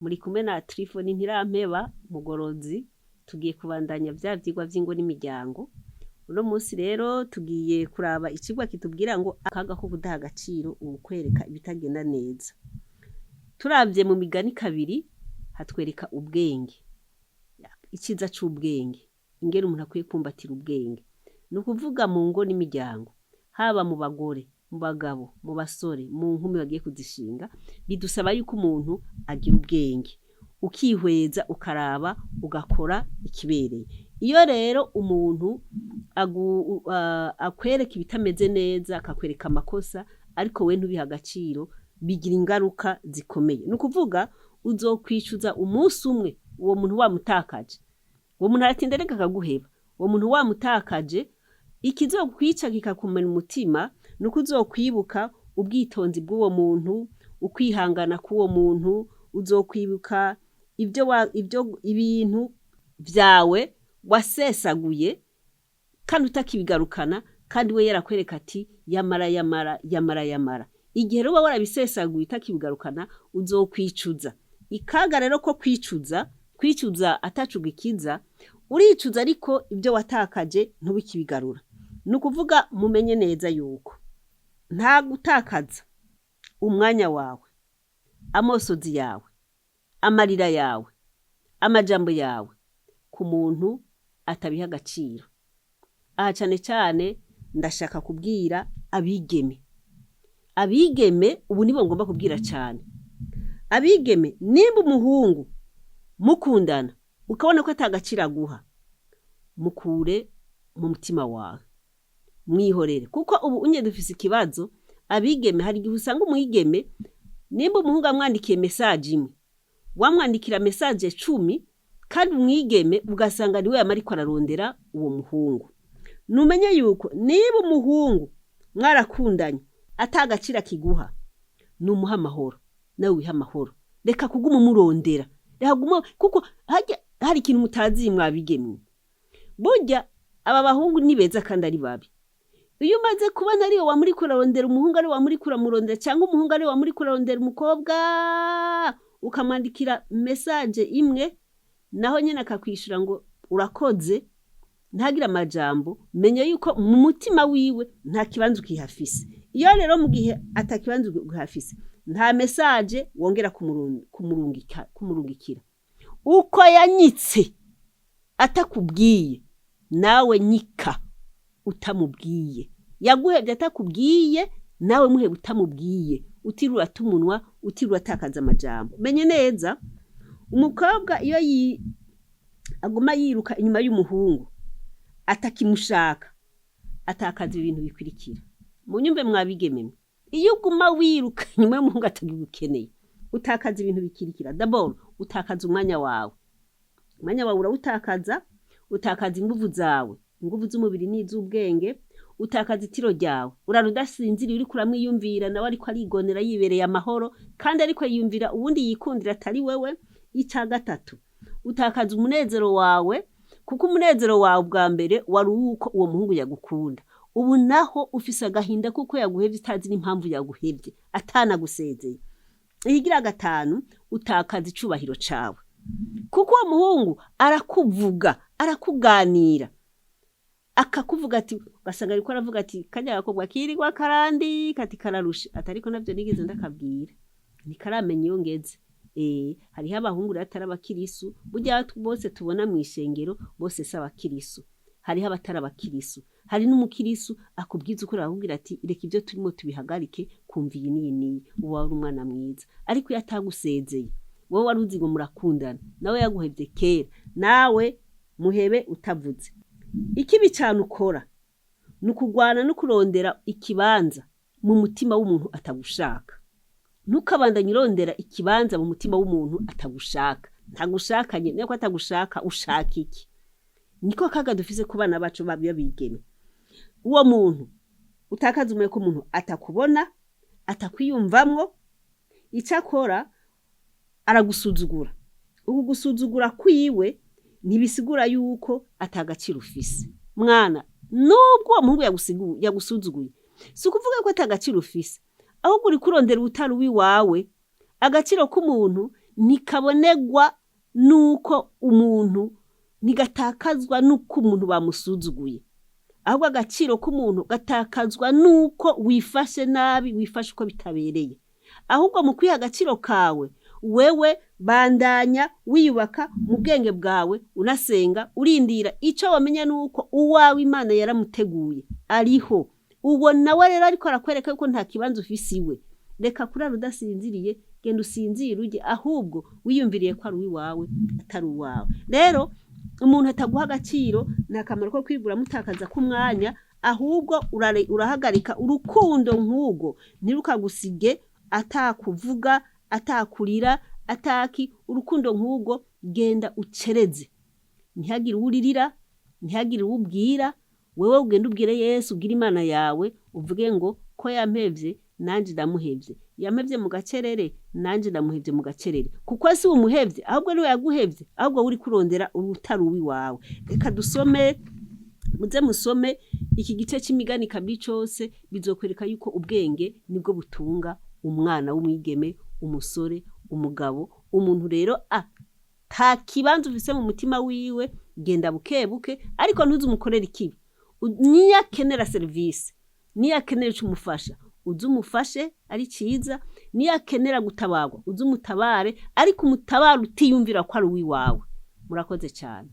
muri kumwe na Trifoni Ntirampeba Mugorozi, tugiye kubandanya vya vyigwa vy'ingo n'imiryango. Uno munsi rero tugiye kuraba icigwa kitubwira ngo akaga ko kudaha agaciro ukwereka ibitagenda neza. Turavye mu migani kabiri hatwereka ubwenge, iciza c'ubwenge, ingene umuntu akwiye kumbatira ubwenge. Nukuvuga mu ngo n'imiryango, haba mu bagore, mu bagabo, mu basore, mu nkumi bagiye kuzishinga, bidusaba yuko umuntu agira ubwenge, ukihweza ukaraba ugakora ikibereye. Iyo rero umuntu akwereka ibitameze neza, akakwereka amakosa, ariko we ntubiha agaciro, bigira ingaruka zikomeye. Nukuvuga uzokwicuza umunsi umwe uwo muntu wamutakaje. Uwo muntu aratinda reka akaguheba. Uwo muntu wamutakaje, ikizokwica kikakumena umutima, nuko uzokwibuka ubwitonzi bw'uwo muntu, ukwihangana k'uwo muntu, uzokwibuka ibintu vyawe wasesaguye kandi utakibigarukana, kandi we yarakwereka ati yamara. Igihe rero warabisesaguye utakibigarukana, uzokwicuza. Ikaga rero ko kwicuza atacugikiza, uricuza ariko ibyo watakaje ntubikibigarura. Nukuvuga mumenye neza yuko nta gutakaza umwanya wawe, amosozi yawe, amarira yawe, amajambo yawe ku muntu atabiha agaciro. Aha cane cane ndashaka kubwira abigeme. Abigeme ubu nibo ngomba kubwira cane. Abigeme, nimba umuhungu mukundana ukabona ko atagaciro aguha, mukure mu mutima wawe, mwihorere. Kuko ubu unye dufise ikibazo, abigeme hari igihe usanga umwigeme, nimba umuhungu amwandikiye message imwe, wamwandikira message 10, kandi umwigeme ugasanga ari we yamariko ararondera uwo muhungu. Numenye yuko niba umuhungu mwarakundanye atagaciro kiguha, numuha amahoro, nawe wiha amahoro. Reka kuguma umurondera. Kuko hari ikintu mutazi mwabigeme. Burya aba bahungu ni beza kandi ari babi. Iyo umaze kubona ari wa muri kurarondera umuhungu, ari wa muri kuramurondera, cyangwa umuhungu ari wa muri kurarondera umukobwa, ukamwandikira message imwe, naho nyene akakwishura ngo urakoze, ntagira amajambo, menya yuko mu mutima wiwe nta kibanzo kihafise. Iyo rero mu gihe atakibanzo kihafise, nta message wongera kumurungikira. Uko yanyitse atakubwiye, nawe nyika utamubwiye. Yaguhebye atakubwiye, nawe muhebe utamubwiye. Utirura tumunwa, utirura takaza amajambo. Menye neza, umukobwa iyo aguma yiruka inyuma y'umuhungu, atakimushaka, atakaza ibintu bikurikira. Munyumve mwabigeme. Iyo uguma wiruka inyuma y'umuhungu atagigukeneye, utakaza ibintu bikurikira. D'abord, utakaza umwanya wawe. Umwanya wawe urawutakaza, utakaza inguvu zawe, inguvu z'umubiri n'iz'ubwenge, utakaza itiro ryawe. Urarudasinzira uri kuramwiyumvira, nawe ariko arigonera yibereye amahoro, kandi ariko yiyumvira ubundi yikundira atari wewe. Ica gatatu, utakaza umunezero wawe, kuko umunezero wawe bwa mbere wari uko uwo muhungu yagukunda. Ubu naho ufise agahinda kuko yaguhevye utazi n'impamvu yaguhevye, atanagusezeye. Ihigira gatanu, utakaza icubahiro cawe, kuko uwo muhungu arakuvuga, arakuganira, akakuvuga ati, ugasanga ariko aravuga ati kanya gakobwa kirirwa karandi kati kararusha, atariko navyo nigeze ndakabwira, ntikaramenye iyo ngeze. Hariho abahungu atari abakirisu, burya bose tubona mu ishengero bose si abakirisu. Hariho abatari abakirisu, hari n'umukirisu akubwiza uko arahubwira ati reka ibyo turimo tubihagarike, kumva iyi niyi, uwo wari umwana mwiza. Ariko iyo atagusezeye, wowe wari uzi ngo murakundana, nawe yaguhevye kera, nawe muhebe utavuze. Ikibi cyane ukora nukugwana no kurondera ikibanza mu mutima w'umuntu atagushaka. Nukabandanya urondera ikibanza mu mutima w'umuntu atagushaka. Ntagushakanye, niko atagushaka, ushaka iki? Niko kaga dufise ku bana bacu babigeme. Uwo muntu utakaza umwe ko umuntu atakubona, atakwiyumvamwo, icakora aragusuzugura. Ubu gusuzugura kwiwe ntibisigura yuko atagaciro ufise. Mwana, nubwo uwo muhungu yagusuzuguye, si ukuvuga ko atagaciro ufise. Aho uri kurondera utari wiwawe, agaciro k'umuntu ntikabonegwa nuko umuntu ntigatakazwa nuko umuntu bamusuzuguye, ahubwo agaciro k'umuntu gatakazwa nuko wifashe nabi, wifashe uko bitabereye. Ahubwo mu kwiha agaciro kawe wewe bandanya wiyubaka mu bwenge bwawe, unasenga urindira ico wamenya nuko uwawe Imana yaramuteguye ariho. Uwo nawe rero ariko arakwereka yuko nta kibanza ufise iwe. Reka kurara udasinziriye, genda usinzire uje, ahubwo wiyumviriye ko ari uwawe atari uwawe. Rero umuntu ataguha agaciro nta kamaro ko kwibura mutakaza kumwanya, ahubwo urahagarika urukundo nk'ugo ntirukagusige atakuvuga, atakurira, ataki. Urukundo nk'ugo genda ucereze, ntihagire uririra, ntihagire ubwira. Wewe ugenda ubwire Yesu, ugira Imana yawe, uvuge ngo ko yampevye nanje ndamuhevye, yampevye mu gacerere nanje ndamuhevye mu gacerere, kuko si umuhevye ahubwo niwe yaguhevye, ahubwo uri kurondera urutari uwiwawe. Reka dusome, muze musome iki gice c'imigani kabiri cose, bizokwereka yuko ubwenge nibwo butunga umwana w'umwigeme, umusore, umugabo. Umuntu rero ta kibanza ufise mu mutima wiwe, genda bukebuke, ariko ntuze umukorera ikibi. Niyakenera service, niyakenera ico umufasha, uze umufashe ari ciza. Niyakenera gutabarwa, uze umutabare, ariko umutabare utiyumvira ko ari uwiwawe. Murakoze cyane.